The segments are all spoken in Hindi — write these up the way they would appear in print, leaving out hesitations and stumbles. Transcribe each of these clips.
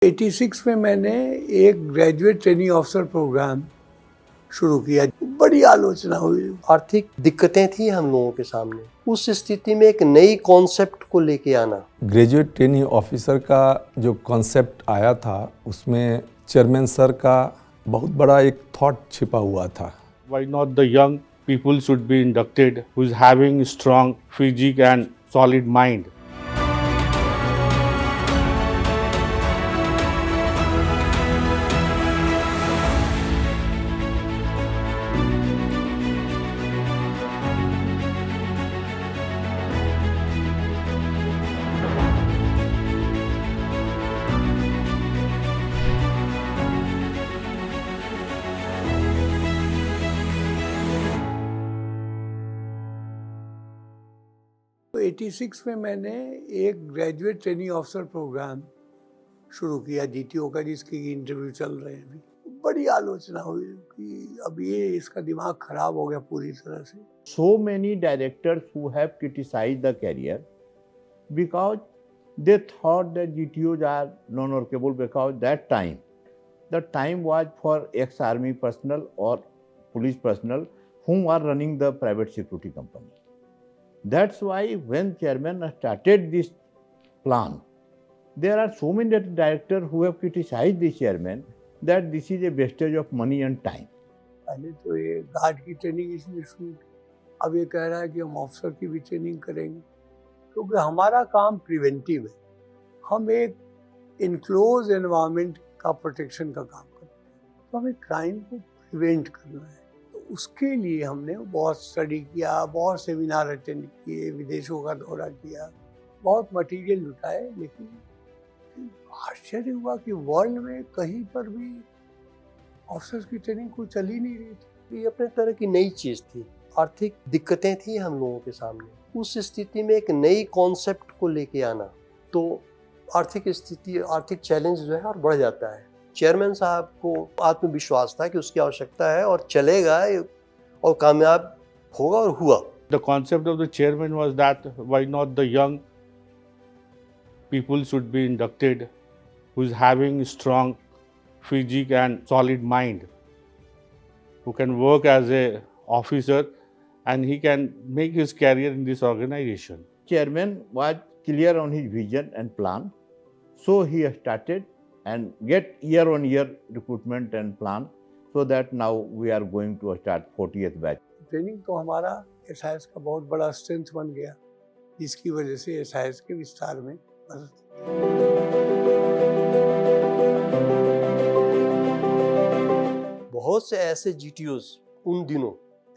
86 में मैंने एक ग्रेजुएट ट्रेनिंग ऑफिसर प्रोग्राम शुरू किया। बड़ी आलोचना हुई। आर्थिक दिक्कतें थी हम लोगों के सामने। उस स्थिति में एक नई कॉन्सेप्ट को लेके आना। ग्रेजुएट ट्रेनिंग ऑफिसर का जो कॉन्सेप्ट आया था उसमें चेयरमैन सर का बहुत बड़ा एक थॉट छिपा हुआ था। Why not the young people should be inducted who is having strong physique and solid mind? तो 86 में मैंने एक ग्रेजुएट ट्रेनिंग ऑफिसर प्रोग्राम शुरू किया जीटीओ का, जिसके इंटरव्यू चल रहे हैं अभी। बड़ी आलोचना हुई कि अब ये इसका दिमाग खराब हो गया पूरी तरह से। So many directors who have criticized the career because they thought that GTOs are non-workable because the time was for ex-army personnel or police personnel whom are running the private security company. That's why when chairman started this plan, there are so many directors who have criticized the chairman that this is a wastage of money and time. पहले तो ये गार्ड की ट्रेनिंग इसने शुरू की, अब ये कह रहा है कि हम ऑफिसर की भी ट्रेनिंग करेंगे, क्योंकि हमारा काम प्रिवेंटिव है। हम एक इनक्लोज एनवायरनमेंट का प्रोटेक्शन का काम करते हैं, तो हमें क्राइम को प्रिवेंट करना है। तो उसके लिए हमने बहुत स्टडी किया, बहुत सेमिनार अटेंड किए, विदेशों का दौरा किया, बहुत मटेरियल जुटाए, लेकिन आश्चर्य हुआ कि वर्ल्ड में कहीं पर भी ऑफिसर्स की ट्रेनिंग कोई चल ही नहीं रही थी। ये अपने तरह की नई चीज थी। आर्थिक दिक्कतें थी हम लोगों के सामने। उस स्थिति में एक नई कॉन्सेप्ट को लेके आना, तो आर्थिक स्थिति, आर्थिक चैलेंज जो है और बढ़ जाता है। चेयरमैन साहब को आत्मविश्वास था कि उसकी आवश्यकता है और चलेगा और कामयाब होगा, और हुआ। The concept of the chairman was that why not the young people should be inducted who is having strong physique and solid mind, who can work as a officer and he can make his career in this organization. Chairman was clear on his vision and plan, so he started and get year-on-year recruitment and plan, so that now we are going to start 40th batch. Training तो हमारा एसआईएस का बहुत बड़ा स्ट्रेंथ बन गया, जिसकी वजह से एसआईएस के विस्तार में मदद। बहुत से ऐसे जीटीओज उन दिनों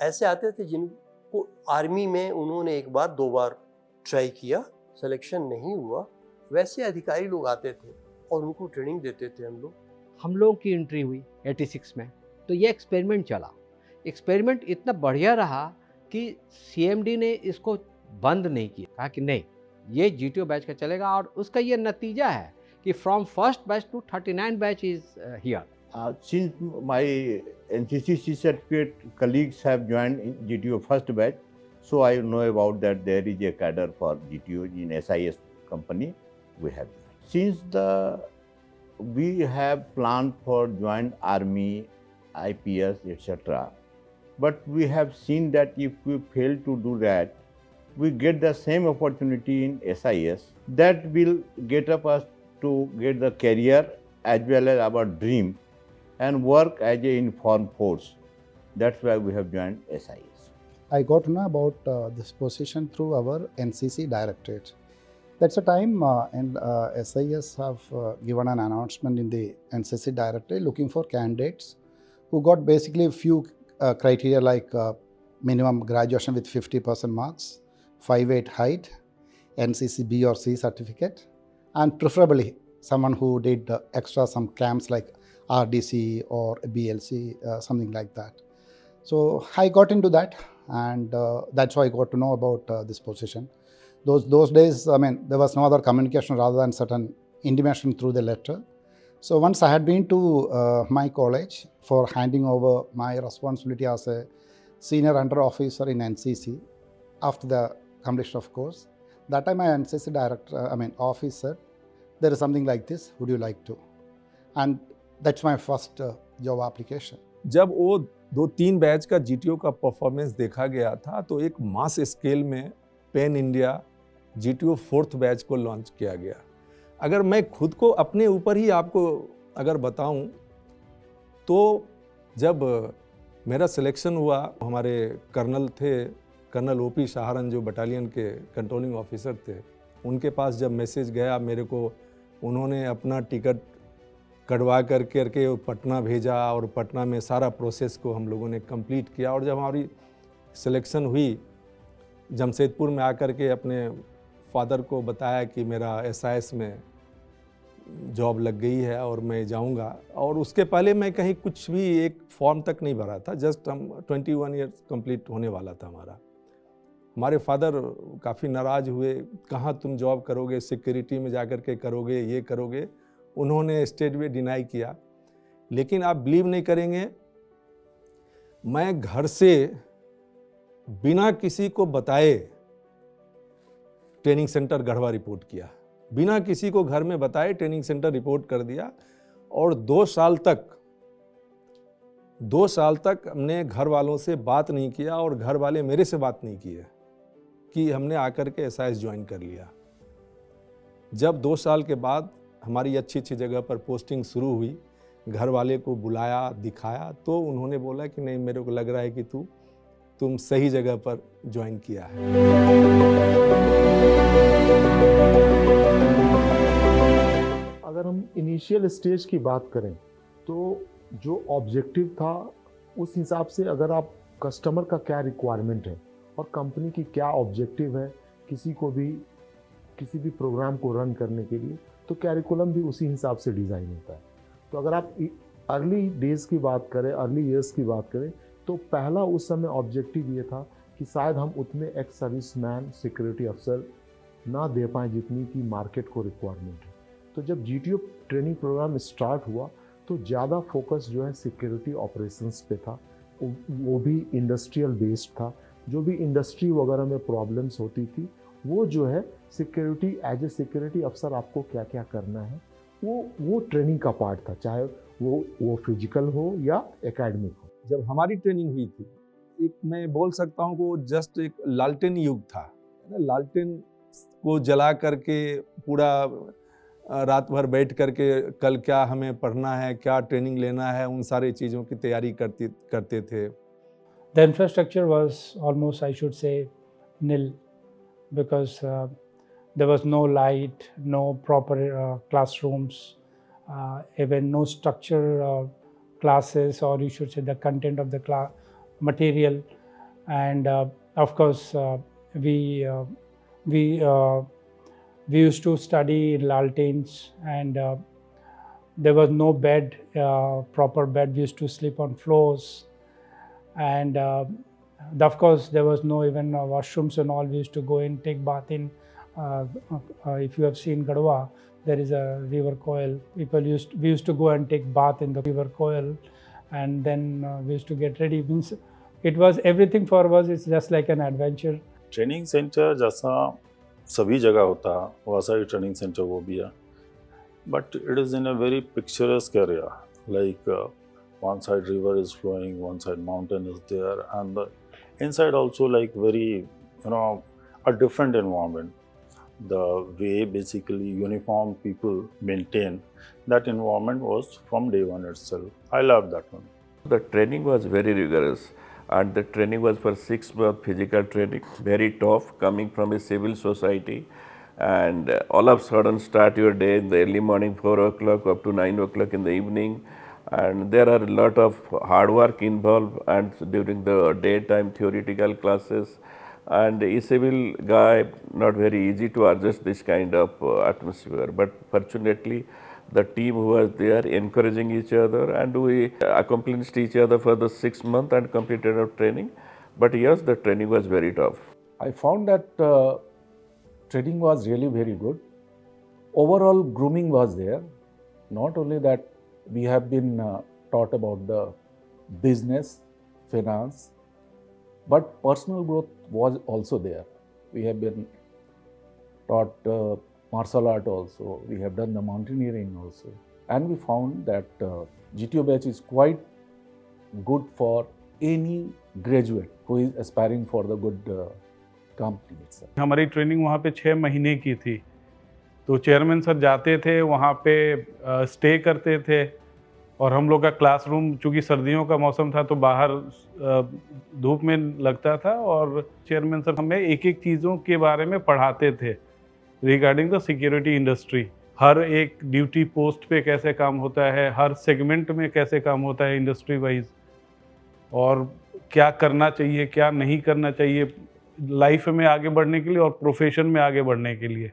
ऐसे आते थे जिनको आर्मी में उन्होंने एक बार दो बार ट्राई किया, सिलेक्शन नहीं हुआ। वैसे अधिकारी लोग आते थे और उनको ट्रेनिंग देते थे हम लोग की एंट्री हुई 86 में, तो ये एक्सपेरिमेंट चला। एक्सपेरिमेंट इतना बढ़िया रहा कि सीएमडी ने इसको बंद नहीं किया, कहा कि नहीं, ये जीटीओ बैच का चलेगा, और उसका ये नतीजा है कि from first batch to 39 batch is here. Since my NCC certificate colleagues have joined in GTO first batch, so I know about that there is a cadre for GTO in SIS company we have. Since we have planned for join army, IPS, etc. But we have seen that if we fail to do that, we get the same opportunity in SIS that will get us to get the career as well as our dream and work as an informed force. That's why we have joined SIS. I got to know about this position through our NCC directorate. That's the time and SIS have given an announcement in the NCC directorate looking for candidates who got basically a few criteria like minimum graduation with 50% marks, 5'8" height, NCC B or C certificate, and preferably someone who did extra some camps like RDC or BLC, something like that. So I got into that, and that's how I got to know about this position. Those days, I mean, there was no other communication rather than certain intimation through the letter. So once I had been to my college for handing over my responsibility as a senior under officer in NCC after the completion of course, that time my NCC officer, there is something like this, would you like to? and that's my first job application. जब वो 2-3 बैच का जीटीओ का परफॉर्मेंस देखा गया था तो एक मास स्केल में pan India GTO 4th batch को लॉन्च किया गया। अगर मैं खुद को अपने ऊपर ही आपको अगर बताऊं तो जब मेरा सिलेक्शन हुआ, हमारे कर्नल थे, कर्नल ओपी सहारन जो बटालियन के कंट्रोलिंग ऑफिसर थे, उनके पास जब मैसेज गया मेरे को, उन्होंने अपना टिकट कटवा करके पटना भेजा और पटना में सारा प्रोसेस को हम लोगों ने कंप्लीट किया। और जब हमारी सिलेक्शन हुई, जमशेदपुर में आकर के अपने फादर को बताया कि मेरा एसआईएस में जॉब लग गई है और मैं जाऊंगा। और उसके पहले मैं कहीं कुछ भी एक फॉर्म तक नहीं भरा था, जस्ट हम 21 ईयर्स कंप्लीट होने वाला था हमारा। हमारे फादर काफ़ी नाराज़ हुए, कहाँ तुम जॉब करोगे, सिक्योरिटी में जाकर के करोगे, ये करोगे। उन्होंने स्टेट में डिनाई किया। लेकिन आप बिलीव नहीं करेंगे, मैं घर से बिना किसी को बताए ट्रेनिंग सेंटर गढ़वा रिपोर्ट किया, बिना किसी को घर में बताए ट्रेनिंग सेंटर रिपोर्ट कर दिया। और 2 साल तक हमने घर वालों से बात नहीं किया और घर वाले मेरे से बात नहीं किए कि हमने आकर के एसआईएस ज्वाइन कर लिया। जब 2 साल के बाद हमारी अच्छी जगह पर पोस्टिंग शुरू हुई, घर वाले को बुलाया, दिखाया, तो उन्होंने बोला कि नहीं, मेरे को लग रहा है कि तुम सही जगह पर ज्वाइन किया है। अगर हम इनिशियल स्टेज की बात करें तो जो ऑब्जेक्टिव था उस हिसाब से, अगर आप कस्टमर का क्या रिक्वायरमेंट है और कंपनी की क्या ऑब्जेक्टिव है किसी भी प्रोग्राम को रन करने के लिए, तो कैरिकुलम भी उसी हिसाब से डिज़ाइन होता है। तो अगर आप अर्ली डेज़ की बात करें, अर्ली ईयर्स की बात करें, तो पहला उस समय ऑब्जेक्टिव ये था कि शायद हम उतने एक्स सर्विसमैन, सिक्योरिटी अफसर ना दे पाएँ जितनी की मार्केट को रिक्वायरमेंट है। तो जब जीटीओ ट्रेनिंग प्रोग्राम स्टार्ट हुआ तो ज़्यादा फोकस जो है सिक्योरिटी ऑपरेशंस पे था, वो भी इंडस्ट्रियल बेस्ड था। जो भी इंडस्ट्री वगैरह में प्रॉब्लम्स होती थी, वो जो है सिक्योरिटी, एज ए सिक्योरिटी अफसर आपको क्या क्या करना है, वो ट्रेनिंग का पार्ट था, चाहे वो फिजिकल हो या एकेडमिक हो। जब हमारी ट्रेनिंग हुई थी, एक मैं बोल सकता हूँ कि वो जस्ट एक लालटेन युग था। लालटेन को जला करके पूरा रात भर बैठ करके कल क्या हमें पढ़ना है, क्या ट्रेनिंग लेना है, उन सारी चीज़ों की तैयारी करते थे। The infrastructure was almost, I should say, nil, because there was no light, no proper classrooms, even no structure classes, or you should say the content of the class material. And of course, we used to study in Laltins, and there was no bed, proper bed. We used to sleep on floors. And of course there was no even washrooms and all. We used to go in, take bath in, if you have seen Gadwa, there is a river Koil. We used to go and take bath in the river Koil, and then we used to get ready. Means it was everything for us. It's just like an adventure. Training centre जैसा सभी जगह होता है वैसा ही ट्रेनिंग सेंटर वो भी है, but it is in a very picturesque area, like one side river is flowing, one side mountain is there, and the inside also like very, a different environment. The way basically uniformed people maintain that environment was from day one itself. I love that one. The training was very rigorous, and the training was for 6 months physical training, very tough, coming from a civil society. And all of a sudden start your day in the early morning, 4 o'clock up to 9 o'clock in the evening. And there are a lot of hard work involved, and during the daytime theoretical classes, and a civil guy, not very easy to adjust this kind of atmosphere. But fortunately the team who was there encouraging each other, and we accomplished each other for the 6 months and completed our training. But yes, the training was very tough. I found that training was really very good. Overall grooming was there. Not only that, we have been taught about the business, finance, but personal growth was also there. We have been taught martial art also. We have done the mountaineering also. and we found that GTO batch is quite good for any graduate who is aspiring for the good company itself. हमारी ट्रेनिंग वहाँ पे 6 महीने की थी, तो चेयरमैन सर जाते थे वहाँ पे स्टे करते थे, और हम लोग का क्लासरूम चूँकि सर्दियों का मौसम था तो बाहर धूप में लगता था, और चेयरमैन सर हमें एक एक चीज़ों के बारे में पढ़ाते थे रिगार्डिंग द सिक्योरिटी इंडस्ट्री। हर एक ड्यूटी पोस्ट पे कैसे काम होता है, हर सेगमेंट में कैसे काम होता है इंडस्ट्री वाइज, और क्या करना चाहिए क्या नहीं करना चाहिए लाइफ में आगे बढ़ने के लिए और प्रोफेशन में आगे बढ़ने के लिए।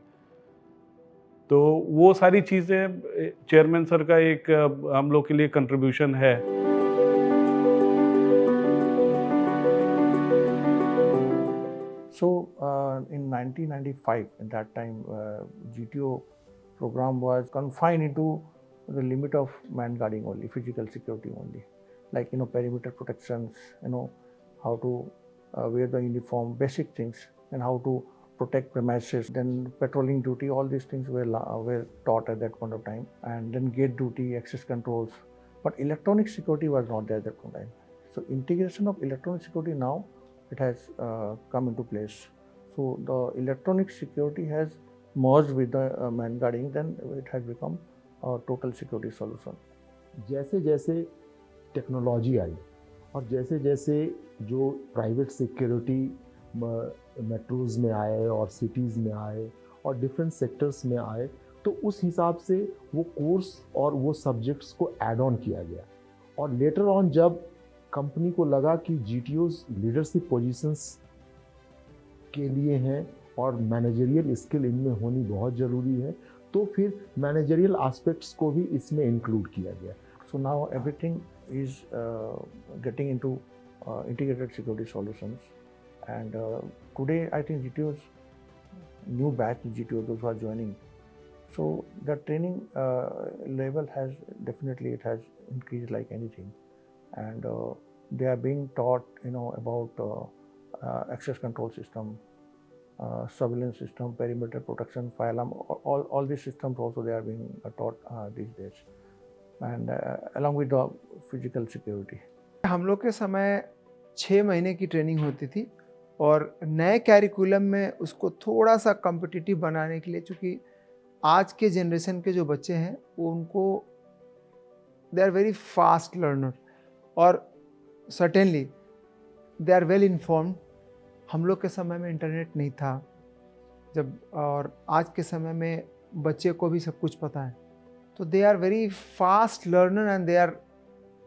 तो वो सारी चीज़ें चेयरमैन सर का एक हम लोग के लिए कंट्रीब्यूशन है। So in 1995, at that time, GTO program was confined into the limit of man guarding only, physical security only, like perimeter protections, how to wear the uniform, basic things, and how to protect premises. Then patrolling duty, all these things were taught at that point of time, and then gate duty, access controls. But electronic security was not there at that point of time. So integration of electronic security now, it has come into place. So the electronic security has merged with the man guarding, then it has become a total security solution. जैसे जैसे टेक्नोलॉजी आई और जैसे जैसे जो प्राइवेट सिक्योरिटी मेट्रोज़ में आए और सिटीज़ में आए और डिफरेंट सेक्टर्स में आए, तो उस हिसाब से वो कोर्स और वो सब्जेक्ट्स को ऐड ऑन किया गया। और लेटर ऑन जब कंपनी को लगा कि GTOs लीडरशिप पोजीशंस के लिए हैं और मैनेजरियल स्किल इनमें होनी बहुत ज़रूरी है, तो फिर मैनेजरियल एस्पेक्ट्स को भी इसमें इंक्लूड किया गया। So now everything is getting into integrated security solutions, and today I think GTOs, new batch GTO, those who are joining, so the training level has definitely increased like anything, and they are being taught about access control system, surveillance system, perimeter protection, fire alarm, all these systems also they are being taught these days, and along with the physical security. हम लोग के समय 6 महीने की ट्रेनिंग होती थी, और नए कैरिकुलम में उसको थोड़ा सा कॉम्पिटिटिव बनाने के लिए, चूँकि आज के जनरेशन के जो बच्चे हैं वो उनको they are very fast learner, और certainly they are well informed. हम लोग के समय में इंटरनेट नहीं था जब, और आज के समय में बच्चे को भी सब कुछ पता है, तो they are very fast learner and they are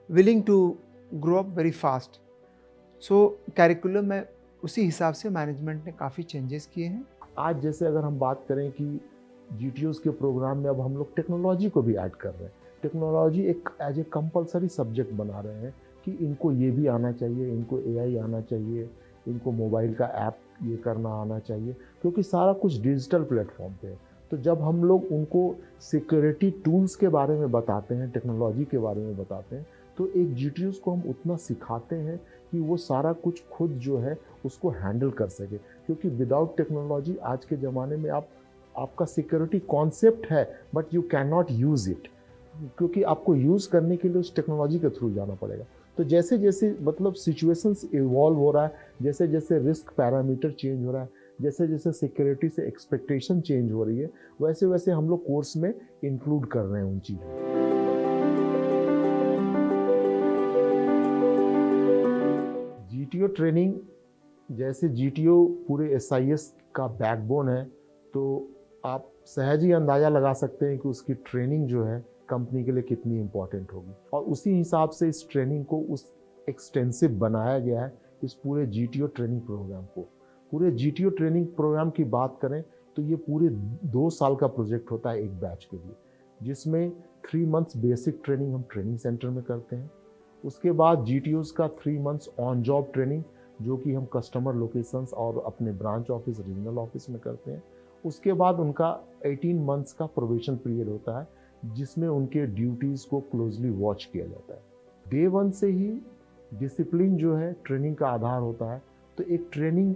willing to grow up very fast. So curriculum में उसी हिसाब से मैनेजमेंट ने काफ़ी चेंजेस किए हैं। आज जैसे अगर हम बात करें कि GTOs के प्रोग्राम में अब हम लोग टेक्नोलॉजी को भी ऐड कर रहे हैं, टेक्नोलॉजी एक एज ए कंपलसरी सब्जेक्ट बना रहे हैं कि इनको ये भी आना चाहिए, इनको AI आना चाहिए, इनको मोबाइल का ऐप ये करना आना चाहिए, क्योंकि सारा कुछ डिजिटल प्लेटफॉर्म पे है। तो जब हम लोग उनको सिक्योरिटी टूल्स के बारे में बताते हैं, टेक्नोलॉजी के बारे में बताते हैं, तो एक GTOs को हम उतना सिखाते हैं कि वो सारा कुछ खुद जो है उसको हैंडल कर सके, क्योंकि विदाउट टेक्नोलॉजी आज के ज़माने में आपका सिक्योरिटी कॉन्सेप्ट है but you can not use it, क्योंकि आपको यूज़ करने के लिए उस टेक्नोलॉजी के थ्रू जाना पड़ेगा। तो जैसे जैसे मतलब सिचुएशंस इवॉल्व हो रहा है, जैसे जैसे रिस्क पैरामीटर चेंज हो रहा है, जैसे जैसे सिक्योरिटी से एक्सपेक्टेशन चेंज हो रही है, वैसे वैसे हम लोग कोर्स में इंक्लूड कर रहे हैं उन चीज़ों को। GTO ट्रेनिंग, जैसे GTO पूरे SIS का बैकबोन है, तो आप सहज ही अंदाज़ा लगा सकते हैं कि उसकी ट्रेनिंग जो है कंपनी के लिए कितनी इम्पॉर्टेंट होगी, और उसी हिसाब से इस ट्रेनिंग को उस एक्सटेंसिव बनाया गया है इस पूरे GTO ट्रेनिंग प्रोग्राम को। पूरे GTO ट्रेनिंग प्रोग्राम की बात करें तो ये पूरे 2 साल का प्रोजेक्ट होता है एक बैच के लिए, जिसमें 3 मंथ्स बेसिक ट्रेनिंग हम ट्रेनिंग सेंटर में करते हैं। उसके बाद GTOs का 3 मंथ्स ऑन जॉब ट्रेनिंग, जो कि हम कस्टमर लोकेशंस और अपने ब्रांच ऑफिस, रीजनल ऑफिस में करते हैं। उसके बाद उनका 18 मंथ्स का प्रोबेशन पीरियड होता है, जिसमें उनके ड्यूटीज़ को क्लोजली वॉच किया जाता है। डे 1 से ही डिसिप्लिन जो है ट्रेनिंग का आधार होता है, तो एक ट्रेनिंग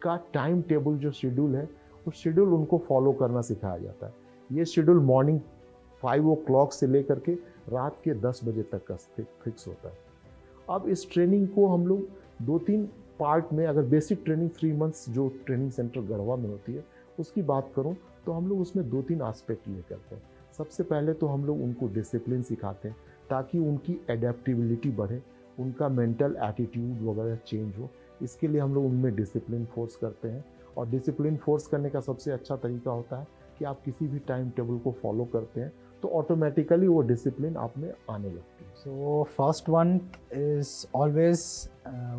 का टाइम टेबल जो शेड्यूल है, उस शेड्यूल उनको फॉलो करना सिखाया जाता है। ये शेड्यूल मॉर्निंग 5 o'clock से लेकर के रात के 10 बजे तक का फिक्स होता है। अब इस ट्रेनिंग को हम लोग 2-3 पार्ट में, अगर बेसिक ट्रेनिंग 3 months जो ट्रेनिंग सेंटर गढ़वा में होती है उसकी बात करूं तो हम लोग उसमें 2-3 एस्पेक्ट लिए करते हैं। सबसे पहले तो हम लोग उनको डिसिप्लिन सिखाते हैं ताकि उनकी एडेप्टिबिलिटी बढ़े, उनका मेंटल एटीट्यूड वगैरह चेंज हो। इसके लिए हम लोग उनमें डिसिप्लिन फोर्स करते हैं, और डिसिप्लिन फोर्स करने का सबसे अच्छा तरीका होता है कि आप किसी भी टाइम टेबल को फॉलो करते हैं तो ऑटोमेटिकली वो डिसिप्लिन आप में आने लगती है। So first one is always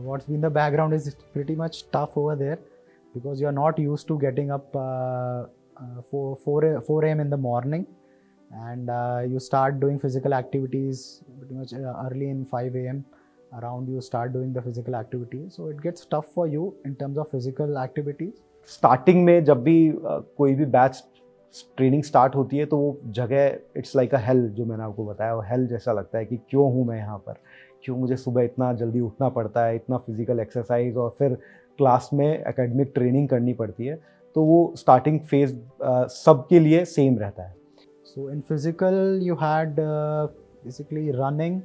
what's been the background is pretty much tough over there because you're not used to getting up 4 a.m. in the morning, and you start doing physical activities pretty much early in 5 a.m. around you start doing the physical activities, so it gets tough for you in terms of physical activities. Starting में जब भी कोई भी बैच ट्रेनिंग स्टार्ट होती है तो वो जगह इट्स लाइक अ हेल, जो मैंने आपको बताया वो हेल जैसा लगता है कि क्यों हूँ मैं यहाँ पर, क्यों मुझे सुबह इतना जल्दी उठना पड़ता है, इतना फिजिकल एक्सरसाइज और फिर क्लास में एकेडमिक ट्रेनिंग करनी पड़ती है। तो वो स्टार्टिंग फेज सबके लिए सेम रहता है। So in physical you had basically running,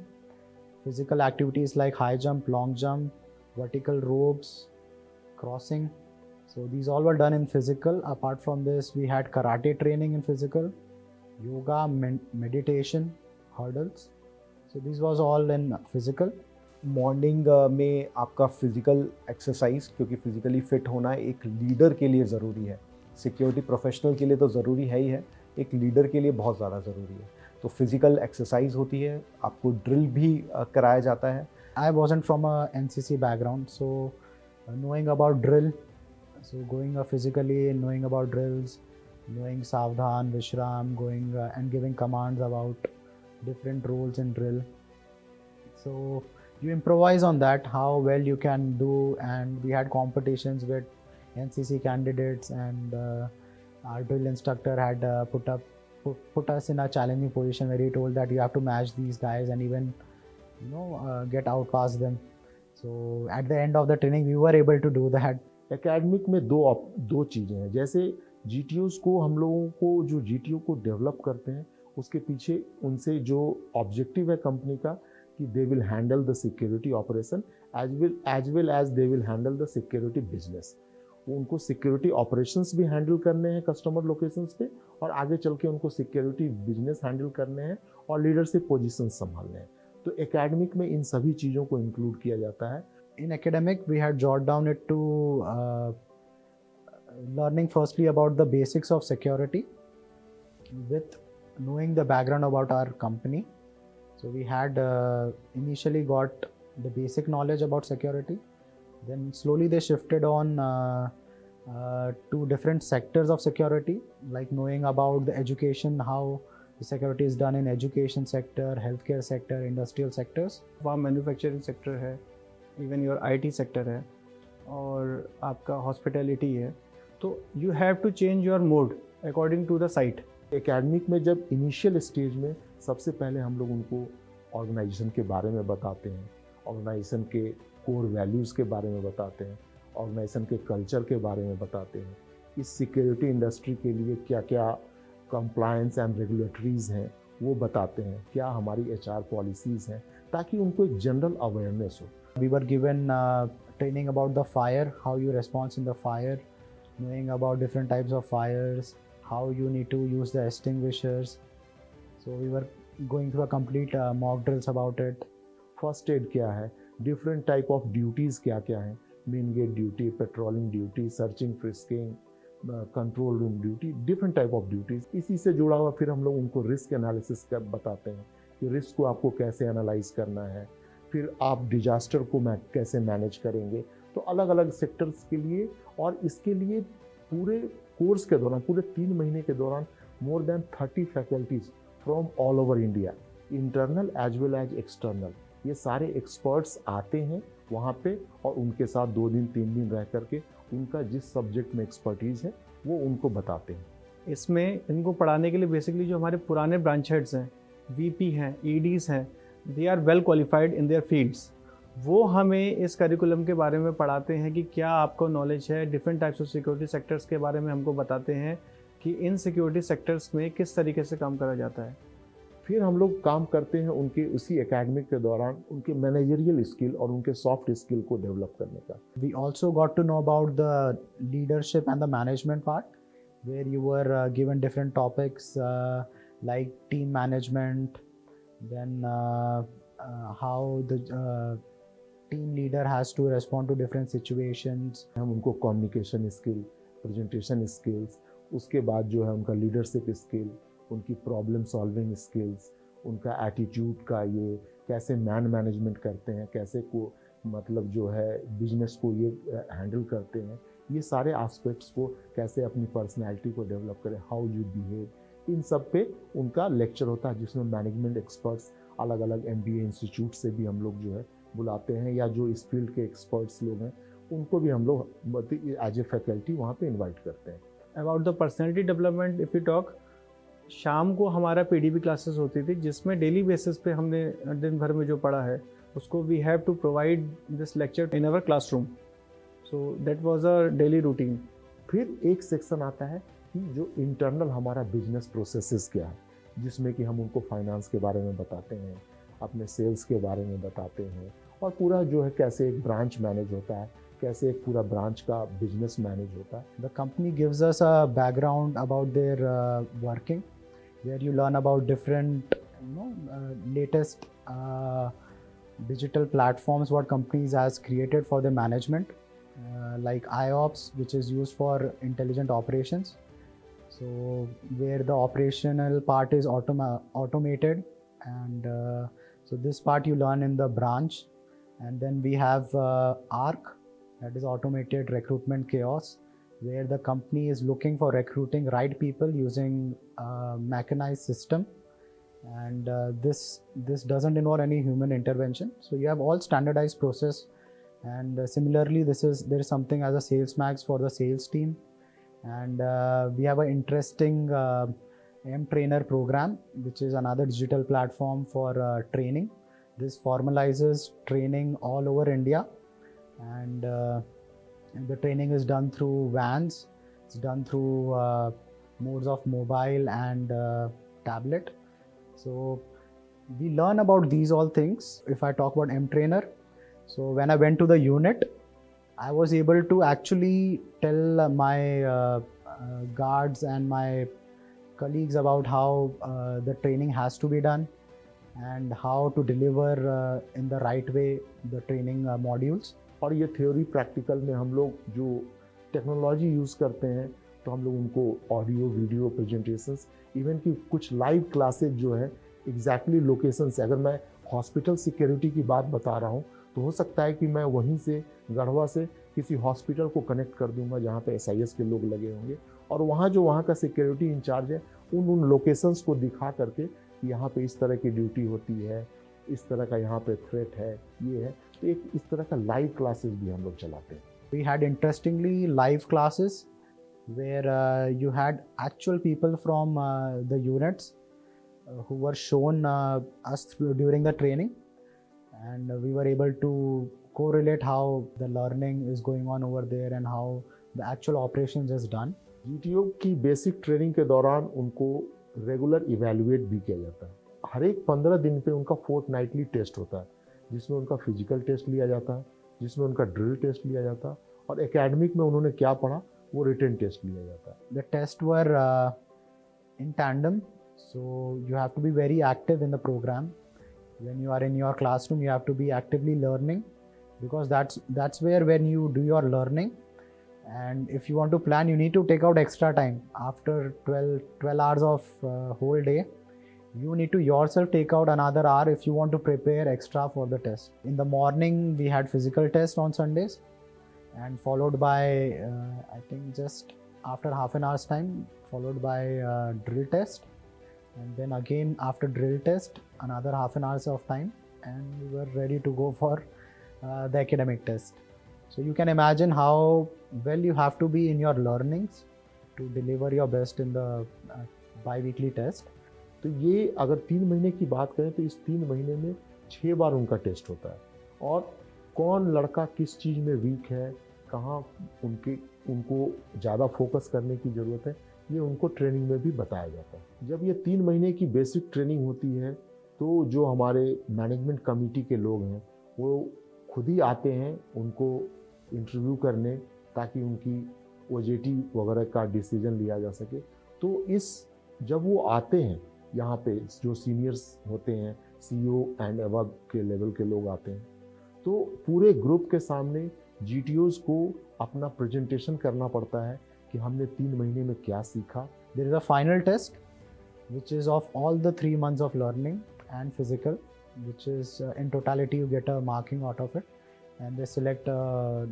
physical activities like high jump, long jump, vertical ropes, crossing. So these all were done in physical. Apart from this, we had karate training in physical, yoga, meditation, hurdles. So this was all in physical. Morning में आपका फिजिकल एक्सरसाइज, क्योंकि फिजिकली फिट होना एक लीडर के लिए ज़रूरी है, सिक्योरिटी प्रोफेशनल के लिए तो ज़रूरी है ही है, एक लीडर के लिए बहुत ज़्यादा ज़रूरी है। तो फिजिकल एक्सरसाइज होती है, आपको ड्रिल भी कराया जाता है। I wasn't from a NCC background, so knowing about drill, so going physically, knowing about drills, knowing Savdhan, Vishram, going and giving commands about different roles in drill. So you improvise on that, how well you can do, and we had competitions with NCC candidates, and our drill instructor had put us in a challenging position where he told that you have to match these guys and even get out past them. So at the end of the training we were able to do that. Academic में दो चीज़ें हैं। जैसे GTOs को, हम लोगों को जो GTO को डेवलप करते हैं उसके पीछे उनसे जो ऑब्जेक्टिव है कंपनी का कि they will handle the security operation as well as they will handle the security business. वो उनको सिक्योरिटी ऑपरेशंस भी हैंडल करने हैं कस्टमर लोकेशंस पे, और आगे चल के उनको सिक्योरिटी बिजनेस हैंडल करने हैं और लीडरशिप पोजीशन संभालने हैं। तो एकेडमिक में इन सभी चीज़ों को इंक्लूड किया जाता है। In academic, we had jotted down it to learning firstly about the basics of security with knowing the background about our company. So we had initially got the basic knowledge about security. Then slowly they shifted on to different sectors of security, like knowing about the education, how the security is done in education sector, healthcare sector, industrial sectors. वहाँ मैन्युफैक्चरिंग सेक्टर है, इवन योर IT सेक्टर है, और आपका हॉस्पिटैलिटी है, तो you have to change your mode according to the site. Academic में जब इनिशियल स्टेज में सबसे पहले हम लोग उनको ऑर्गेनाइजेशन के बारे में बताते हैं, ऑर्गेनाइजेशन के कोर वैल्यूज़ के बारे में बताते हैं, ऑर्गेनाइजेशन के कल्चर के बारे में बताते हैं, इस सिक्योरिटी इंडस्ट्री के लिए क्या क्या कंप्लायंस एंड रेगुलेटरीज़ हैं वो बताते हैं, क्या हमारी HR पॉलिसीज़ हैं, ताकि उनको एक जनरल अवेयरनेस हो। We were given training about the fire, how you respond in the fire, knowing about different types of fires, how you need to use the extinguishers. So we were going through a complete mock drills about it. First aid क्या है, डिफरेंट टाइप ऑफ ड्यूटीज़ क्या क्या हैं, main gate duty, patrolling duty, searching frisking, control room duty, different type of duties. इसी से जुड़ा हुआ फिर हम लोग उनको रिस्क एनालिसिस कर बताते हैं कि रिस्क को आपको कैसे एनालाइज करना है, फिर आप डिजास्टर को कैसे मैनेज करेंगे। तो अलग अलग सेक्टर्स के लिए, और इसके लिए पूरे कोर्स के दौरान, पूरे 3 महीने के दौरान more than 30 faculties from all over India, internal as well as external, ये सारे एक्सपर्ट्स आते हैं वहाँ पे, और उनके साथ 2 दिन 3 दिन रह करके उनका जिस सब्जेक्ट में एक्सपर्टीज़ है वो उनको बताते हैं। इसमें इनको पढ़ाने के लिए बेसिकली जो हमारे पुराने ब्रांच हेड्स हैं, VP हैं, EDs हैं, they are well qualified in their fields. वो हमें इस करिकुलम के बारे में पढ़ाते हैं कि क्या आपको नॉलेज है, different types of security sectors के बारे में हमको बताते हैं कि इन सिक्योरिटी सेक्टर्स में किस तरीके से काम करा जाता है। फिर हम लोग काम करते हैं उनके उसी एकेडमिक के दौरान उनके मैनेजरियल स्किल और उनके सॉफ्ट स्किल को डेवलप करने का। We also got to know about the leadership and the management part, where you were given different topics like team management, then how the team leader has to respond to different situations. हम उनको कम्युनिकेशन स्किल, प्रेजेंटेशन स्किल्स, उसके बाद जो है उनका लीडरशिप स्किल, उनकी प्रॉब्लम सॉल्विंग स्किल्स, उनका एटीट्यूड का ये कैसे मैनेजमेंट करते हैं, कैसे को मतलब जो है बिजनेस को ये हैंडल करते हैं, ये सारे एस्पेक्ट्स को कैसे अपनी पर्सनैलिटी को डेवलप करें, हाउ यू बिहेव, इन सब पे उनका लेक्चर होता है जिसमें मैनेजमेंट एक्सपर्ट्स अलग अलग MBA इंस्टीट्यूट से भी हम लोग जो है बुलाते हैं, या जो इस फील्ड के एक्सपर्ट्स लोग हैं उनको भी हम लोग एज ए फैकल्टी वहाँ पे इनवाइट करते हैं। About the personality development if you talk, शाम को हमारा PDP क्लासेस होती थी जिसमें डेली बेसिस पे हमने दिन भर में जो पढ़ा है उसको we have to provide this lecture in our classroom, so that was a daily routine. फिर एक सेक्शन आता है कि जो इंटरनल हमारा बिजनेस प्रोसेसेस क्या है, जिसमें कि हम उनको फाइनेंस के बारे में बताते हैं, अपने सेल्स के बारे में बताते हैं, और पूरा जो है कैसे एक ब्रांच मैनेज होता है, कैसे एक पूरा ब्रांच का बिजनेस मैनेज होता है। The company gives us a background about their working, where you learn about different latest digital platforms what companies has created for their management, like IOPS, which is used for intelligent operations. So where the operational part is automated, and so this part you learn in the branch. And then we have ARC, that is automated recruitment chaos, where the company is looking for recruiting right people using mechanized system, and this doesn't involve any human intervention. So you have all standardized process, and similarly there is something as a sales max for the sales team, and we have an interesting M-Trainer program, which is another digital platform for training. This formalizes training all over India, and the training is done through vans. It's done through modes of mobile and tablet. So we learn about these all things. If I talk about M-Trainer, so when I went to the unit, I was able to actually tell my guards and my colleagues about how the training has to be done, and how to deliver in the right way the training modules. और ये थ्योरी प्रैक्टिकल में हम लोग जो टेक्नोलॉजी यूज़ करते हैं तो हम लोग उनको ऑडियो वीडियो प्रेजेंटेशंस, इवन कि कुछ लाइव क्लासेज जो है एग्जैक्टली लोकेशन से, अगर मैं हॉस्पिटल सिक्योरिटी की बात बता रहा हूँ तो हो सकता है कि मैं वहीं से गढ़वा से किसी हॉस्पिटल को कनेक्ट कर दूंगा जहाँ पे SIS के लोग लगे होंगे, और वहाँ जो वहाँ का सिक्योरिटी इंचार्ज है उन लोकेशंस को दिखा करके यहाँ पे इस तरह की ड्यूटी होती है, इस तरह का यहाँ पे थ्रेट है, ये है, तो एक इस तरह का लाइव क्लासेस भी हम लोग चलाते हैं। We had interestingly live classes where you had actual people from the units who were shown us during the training, and we were able to correlate how the learning is going on over there and how the actual operations is done. GTO की बेसिक ट्रेनिंग के दौरान उनको रेगुलर इवेल्युएट भी किया जाता है। हर एक 15 दिन पे उनका फोर्टनाइटली टेस्ट होता है, जिसमें उनका फिजिकल टेस्ट लिया जाता है, जिसमें उनका ड्रिल टेस्ट लिया जाता है, और एकेडमिक में उन्होंने क्या पढ़ा वो रिटन टेस्ट लिया जाता है। The tests were in tandem, so you have to be very active in the program. When you are in your classroom, you have to be actively learning, because that's where when you do your learning, and if you want to plan, you need to take out extra time after 12 hours of whole day. You need to yourself take out another hour if you want to prepare extra for the test. In the morning we had physical test on Sundays, and followed by I think just after half an hour's time, followed by drill test, and then again after drill test another half an hours of time, and we were ready to go for the academic test. So you can imagine how well you have to be in your learnings to deliver your best in the bi-weekly test. तो ये अगर 3 महीने की बात करें तो इस 3 महीने में 6 बार उनका टेस्ट होता है, और कौन लड़का किस चीज़ में वीक है, कहाँ उनको ज़्यादा फोकस करने की ज़रूरत है, ये उनको ट्रेनिंग में भी बताया जाता है। जब ये 3 महीने की बेसिक ट्रेनिंग होती है तो जो हमारे मैनेजमेंट कमेटी के लोग हैं वो खुद ही आते हैं उनको इंटरव्यू करने, ताकि उनकी OJT वगैरह का डिसीजन लिया जा सके। तो जब वो आते हैं यहाँ पे, जो सीनियर्स होते हैं, CEO एंड अबव के लेवल के लोग आते हैं, तो पूरे ग्रुप के सामने GTOs को अपना प्रेजेंटेशन करना पड़ता है कि हमने 3 महीने में क्या सीखा। There is a final test which is of all the 3 months of learning and physical, which is in totality you get a marking out of it, and they select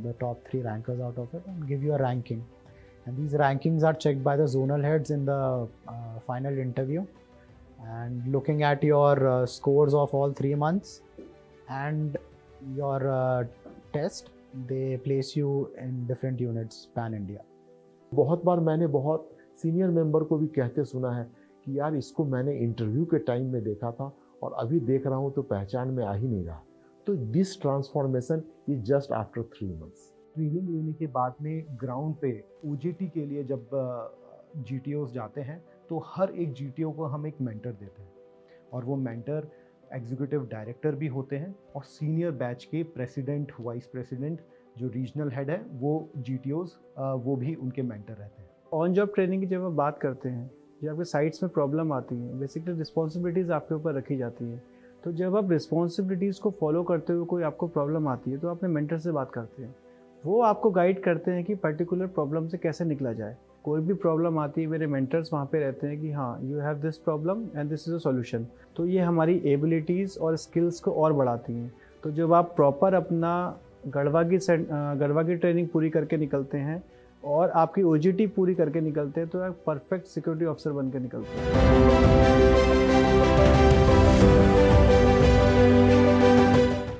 the top 3 rankers out of it and give you a ranking. And these rankings are checked by the zonal heads in the final interview, and looking at your scores of all 3 months and your test, they place you in different units pan India. बहुत बार मैंने बहुत सीनियर मेंबर को भी कहते सुना है कि यार इसको मैंने इंटरव्यू के टाइम में देखा था और अभी देख रहा हूँ तो पहचान में आ ही नहीं रहा। तो this transformation is just after 3 months। Training लेने के बाद में ग्राउंड पे OJT के लिए जब GTOs जाते हैं तो हर एक GTO को हम एक मेंटर देते हैं, और वो मेंटर एग्जीक्यूटिव डायरेक्टर भी होते हैं और सीनियर बैच के प्रेसिडेंट, वाइस प्रेसिडेंट, जो रीजनल हेड है वो GTOs वो भी उनके मेंटर रहते हैं। ऑन जॉब ट्रेनिंग की जब आप बात करते हैं, जब आपके साइट्स में प्रॉब्लम आती है, बेसिकली रिस्पॉन्सिबिलिटीज़ आपके ऊपर रखी जाती है। तो जब आप रिस्पॉन्सिबिलिटीज़ को फॉलो करते हुए कोई आपको प्रॉब्लम आती है तो अपने मेंटर से बात करते हैं, वो आपको गाइड करते हैं कि पर्टिकुलर प्रॉब्लम से कैसे निकला जाए। कोई भी प्रॉब्लम आती है, मेरे मेंटर्स वहाँ पे रहते हैं कि हाँ you have this problem and this is a solution. तो ये हमारी एबिलिटीज़ और स्किल्स को और बढ़ाती हैं। तो जब आप प्रॉपर अपना गढ़वा की ट्रेनिंग पूरी करके निकलते हैं और आपकी OJT पूरी करके निकलते हैं, तो आप परफेक्ट सिक्योरिटी ऑफिसर बन के निकलते हैं।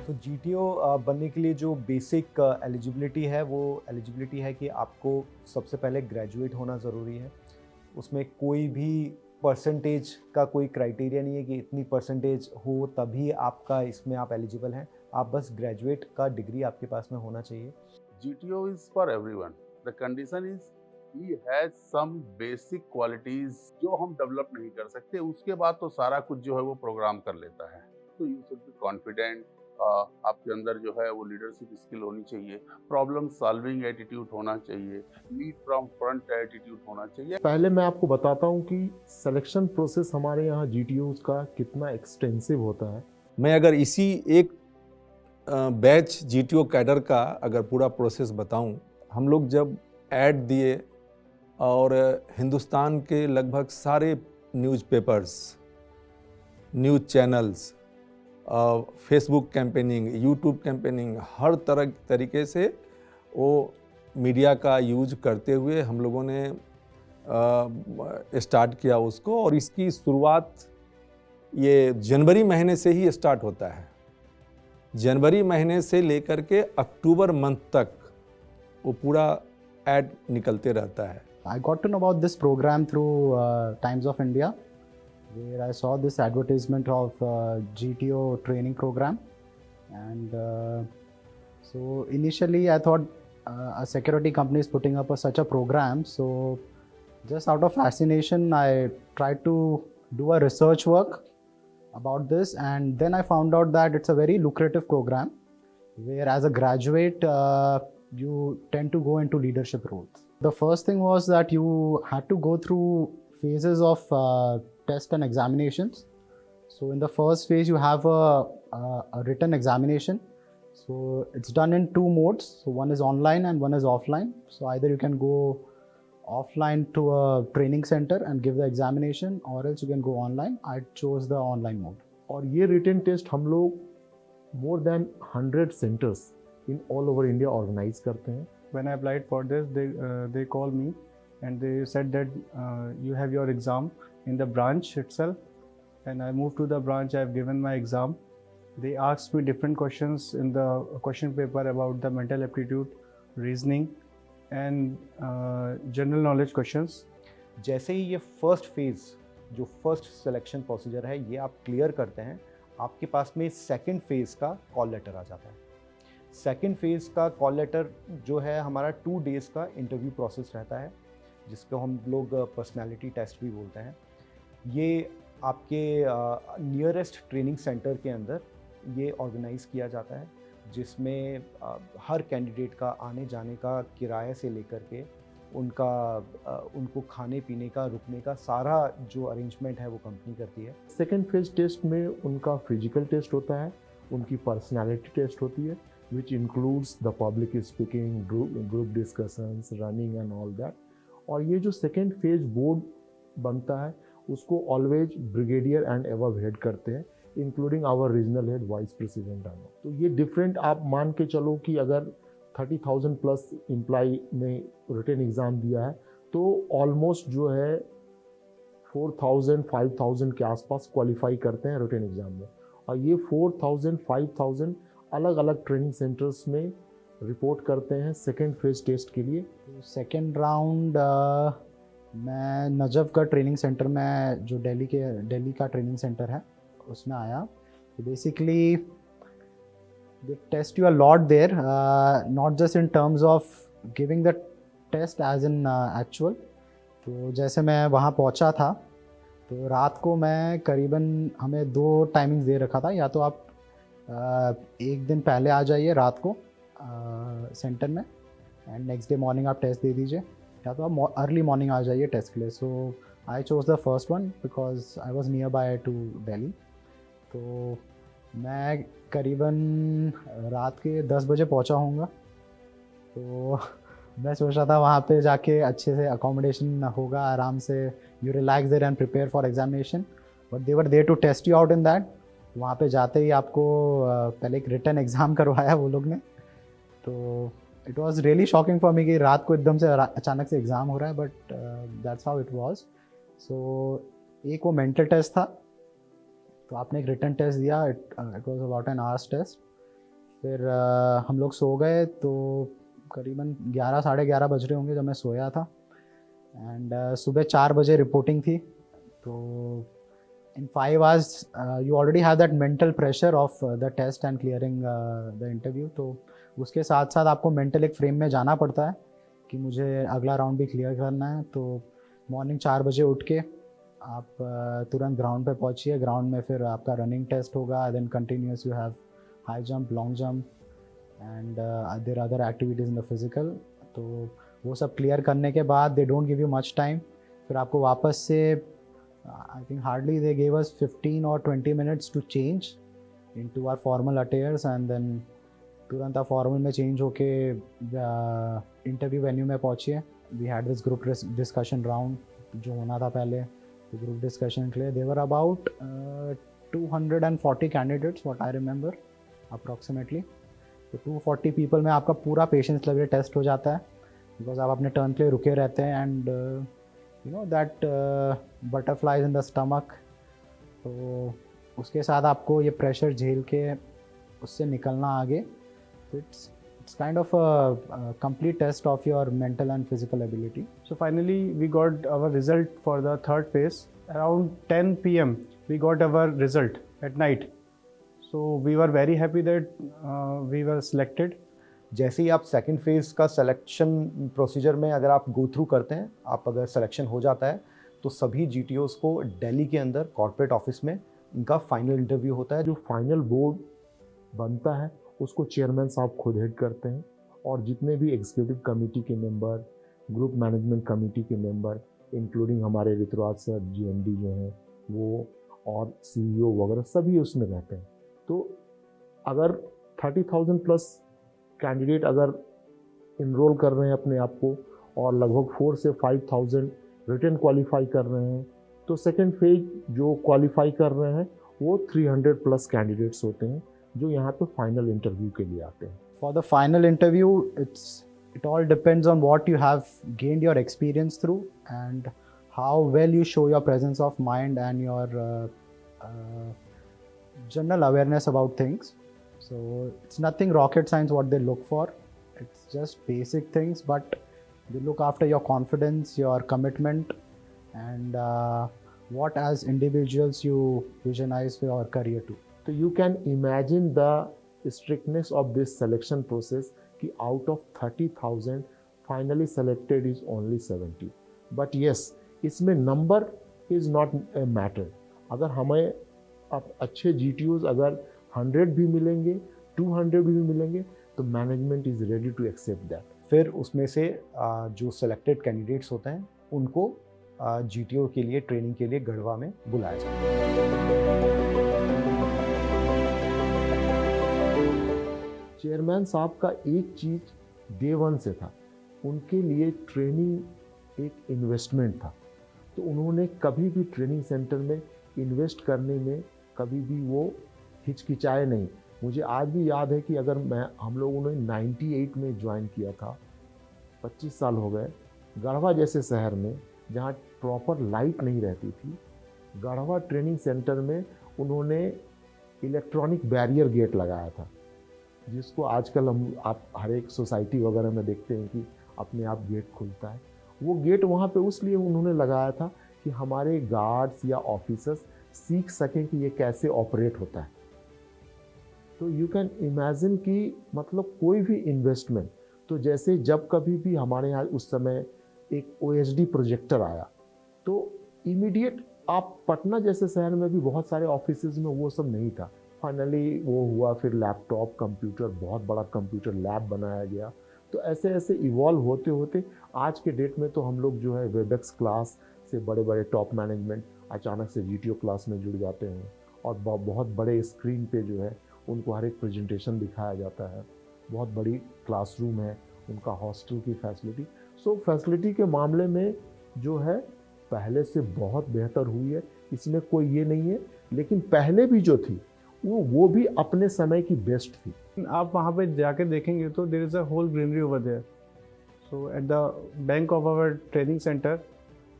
तो GTO बनने के लिए जो बेसिक एलिजिबिलिटी है, वो एलिजिबिलिटी है कि आपको सबसे पहले ग्रेजुएट होना ज़रूरी है। उसमें कोई भी परसेंटेज का कोई क्राइटेरिया नहीं है कि इतनी परसेंटेज हो तभी आपका इसमें आप एलिजिबल हैं। आप बस ग्रेजुएट का डिग्री आपके पास में होना चाहिए। GTO is for everyone. The condition is he has some basic qualities जो हम डेवलप नहीं कर सकते, उसके बाद तो सारा कुछ जो है वो प्रोग्राम कर लेता है। तो यू शुड बी कॉन्फिडेंट, आपके अंदर जो है वो लीडरशिप स्किल होनी चाहिए, प्रॉब्लम सॉल्विंग एटीट्यूड होना चाहिए, लीड फ्रॉम फ्रंट एटीट्यूड होना चाहिए। पहले मैं आपको बताता हूँ कि सिलेक्शन प्रोसेस हमारे यहाँ GTOs का कितना एक्सटेंसिव होता है। मैं अगर इसी एक बैच GTO कैडर का अगर पूरा प्रोसेस बताऊं, हम लोग जब ऐड दिए और हिंदुस्तान के लगभग सारे newspapers, news channels, Facebook campaigning, YouTube campaigning, हर तरीके से वो मीडिया का यूज करते हुए हम लोगों ने स्टार्ट किया उसको, और इसकी शुरुआत ये जनवरी महीने से ही स्टार्ट होता है। जनवरी महीने से लेकर के अक्टूबर मंथ तक वो पूरा ऐड निकलते रहता है। I got to know about this program through Times of India, where I saw this advertisement of GTO training program, and so initially I thought a security company is putting up such a program. So just out of fascination, I tried to do a research work about this, and then I found out that it's a very lucrative program, where as a graduate you tend to go into leadership roles. The first thing was that you had to go through phases of test and examinations. So in the first phase you have a written examination. So it's done in 2 modes. So one is online and one is offline. So either you can go offline to a training center and give the examination, or else you can go online. I chose the online mode. और ये रिटन टेस्ट हम लोग more than 100 centers in all over India organize करते हैं। When I applied for this, they called me and they said that you have your exam in the branch itself, and I moved to the branch. I've given my exam. They asked me different questions in the question paper about the mental aptitude, reasoning, and general knowledge questions. जैसे ही ये फर्स्ट फेज़, जो फर्स्ट सिलेक्शन प्रोसीजर है, ये आप क्लियर करते हैं, आपके पास में सेकंड फेज़ का कॉल लेटर आ जाता है। सेकंड फेज़ का कॉल लेटर जो है हमारा 2 days का इंटरव्यू प्रोसेस रहता है। जिसको हम लोग पर्सनालिटी टेस्ट भी बोलते हैं, ये आपके नियरेस्ट ट्रेनिंग सेंटर के अंदर ये ऑर्गेनाइज़ किया जाता है, जिसमें हर कैंडिडेट का आने जाने का किराए से लेकर के उनको खाने पीने का, रुकने का सारा जो अरेंजमेंट है वो कंपनी करती है। सेकेंड फेज टेस्ट में उनका फिजिकल टेस्ट होता है, उनकी पर्सनालिटी टेस्ट होती है, which includes the public speaking, group discussions, running and all that। और ये जो सेकेंड फेज बोर्ड बनता है उसको always brigadier and above head करते हैं, including our regional head vice president. तो ये डिफरेंट आप मान के चलो कि अगर 30,000 प्लस एम्प्लॉय ने रिटन एग्ज़ाम दिया है तो ऑलमोस्ट जो है 4,000 5,000 के आसपास क्वालिफाई करते हैं रिटन एग्ज़ाम में। और ये 4,000 5,000 अलग अलग ट्रेनिंग सेंटर्स में रिपोर्ट करते हैं सेकेंड फेज टेस्ट के लिए। सेकेंड राउंड मैं नजफ़ का ट्रेनिंग सेंटर में, जो दिल्ली का ट्रेनिंग सेंटर है, उसमें आया। तो basically they test you a lot there, not just in terms of giving the test as in actual. तो जैसे मैं वहाँ पहुँचा था तो रात को मैं करीबन, हमें 2 टाइमिंग्स दे रखा था, या तो आप एक दिन पहले आ जाइए रात को सेंटर में एंड नेक्स्ट डे मॉर्निंग आप टेस्ट दे दीजिए, या तो आप अर्ली मॉर्निंग आ जाइए टेस्ट के लिए। So I chose the first one because I was nearby to Delhi. तो मैं करीबन रात के 10 बजे पहुंचा होऊंगा। तो मैं सोच रहा था वहाँ पे जाके अच्छे से अकोमोडेशन होगा, आराम से you relax there and prepare for examination, but they were there to test you out in that. वहाँ पे जाते ही आपको पहले एक रिटन एग्ज़ाम करवाया वो लोग ने। तो it was really shocking for me कि रात को एकदम से अचानक से एग्ज़ाम हो रहा है, but that's how it was. So एक वो मेंटल टेस्ट था, तो आपने एक रिटन टेस्ट दिया, it was about an hours test. फिर हम लोग सो गए, तो करीबन 11 साढ़े 11 बज रहे होंगे जब मैं सोया था। एंड सुबह 4 बजे रिपोर्टिंग थी। तो in 5 hours you already have that mental pressure of the test and clearing the interview। तो उसके साथ साथ आपको मेंटल एक फ्रेम में जाना पड़ता है कि मुझे अगला राउंड भी क्लियर करना है। तो मॉर्निंग 4 बजे उठ के आप तुरंत ग्राउंड पे पहुंचिए। ग्राउंड में फिर आपका रनिंग टेस्ट होगा, then continuous you have high jump, long jump and their other activities in the physical. तो वो सब क्लियर करने के बाद they don't give you much time. फिर आपको वापस से I think hardly they gave us 15 or 20 minutes to change into our formal attires, and then तुरंत आप फॉर्मल में चेंज होके इंटरव्यू वेन्यू में पहुँचिए। We had this group discussion round जो होना था पहले। तो ग्रुप डिस्कशन के लिए there were about 240 candidates what I remember approximately. तो 240 पीपल में आपका पूरा पेशेंस लेवल टेस्ट हो जाता है, बिकॉज आप अपने टर्न के लिए रुके रहते हैं। And you know that butterflies in the stomach. तो उसके साथ आपको ये प्रेशर झेल के उससे निकलना आगे। तो it's kind of a complete test of your mental and physical ability. So finally we got our result for the third phase. Around 10 p.m. we got our result at night. So we were very happy that we were selected. जैसे ही आप सेकंड फेज़ का सिलेक्शन प्रोसीजर में अगर आप गो थ्रू करते हैं, आप अगर सिलेक्शन हो जाता है तो सभी GTOs को दिल्ली के अंदर कॉर्पोरेट ऑफिस में उनका फाइनल इंटरव्यू होता है। जो फाइनल बोर्ड बनता है उसको चेयरमैन साहब खुद हेड करते हैं, और जितने भी एग्जीक्यूटिव कमेटी के मेंबर, ग्रुप मैनेजमेंट कमेटी के मेंबर, इंक्लूडिंग हमारे ऋतुराज सर GMD जो हैं वो, और CEO वगैरह सभी उसमें रहते हैं। तो अगर 30,000 प्लस कैंडिडेट अगर इनरोल कर रहे हैं अपने आप को, और लगभग 4 से 5,000 रिटन क्वालिफाई कर रहे हैं, तो सेकेंड फेज जो क्वालिफाई कर रहे हैं वो 300 प्लस कैंडिडेट्स होते हैं जो यहाँ पे फाइनल इंटरव्यू के लिए आते हैं। For the final interview it all depends on what you have gained your experience through and how well you show your presence of mind and your general awareness about things. So it's nothing rocket science what they look for. It's just basic things, but they look after your confidence, your commitment, and what as individuals you visualize for your career too. So you can imagine the strictness of this selection process कि out of 30,000 finally selected is only 70. But yes इसमें number is not a matter. अगर हमें अब अच्छे GTOs अगर 100 भी मिलेंगे, 200 भी मिलेंगे, तो management is ready to accept that. फिर उसमें से जो सेलेक्टेड कैंडिडेट्स होते हैं उनको GTO के लिए ट्रेनिंग के लिए गढ़वा में बुलाया जाता है। चेयरमैन साहब का एक चीज़ डे वन से था, उनके लिए ट्रेनिंग एक इन्वेस्टमेंट था। तो उन्होंने कभी भी ट्रेनिंग सेंटर में इन्वेस्ट करने में कभी भी वो हिचकिचाए नहीं। मुझे आज भी याद है कि अगर हम लोगों ने 98 में ज्वाइन किया था, 25 साल हो गए, गढ़वा जैसे शहर में जहाँ प्रॉपर लाइट नहीं रहती थी, गढ़वा ट्रेनिंग सेंटर में उन्होंने इलेक्ट्रॉनिक बैरियर गेट लगाया था, जिसको आजकल आप हर एक सोसाइटी वगैरह में देखते हैं कि अपने आप गेट खुलता है। वो गेट वहाँ पे उसलिए उन्होंने लगाया था कि हमारे गार्ड्स या ऑफिसर्स सीख सकें कि ये कैसे ऑपरेट होता है। तो यू कैन इमेजिन कि मतलब कोई भी इन्वेस्टमेंट, तो जैसे जब कभी भी हमारे यहाँ उस समय एक OHD प्रोजेक्टर आया, तो इमीडिएट आप पटना जैसे शहर में भी बहुत सारे ऑफिसेज में वो सब नहीं था। फाइनली वो हुआ, फिर लैपटॉप, कंप्यूटर, बहुत बड़ा कंप्यूटर लैब बनाया गया। तो ऐसे ऐसे इवॉल्व होते होते आज के डेट में तो हम लोग जो है वेबएक्स क्लास से बड़े बड़े टॉप मैनेजमेंट अचानक से GTO क्लास में जुड़ जाते हैं और बहुत बड़े स्क्रीन पे जो है उनको हर एक प्रेजेंटेशन दिखाया जाता है। बहुत बड़ी क्लासरूम है, उनका हॉस्टल की फैसिलिटी। सो फैसिलिटी के मामले में जो है पहले से बहुत बेहतर हुई है, इसमें कोई ये नहीं है। लेकिन पहले भी जो थी वो भी अपने समय की बेस्ट थी। आप वहाँ पे जाके देखेंगे तो there is a whole greenery over there. So at the bank of our training centre,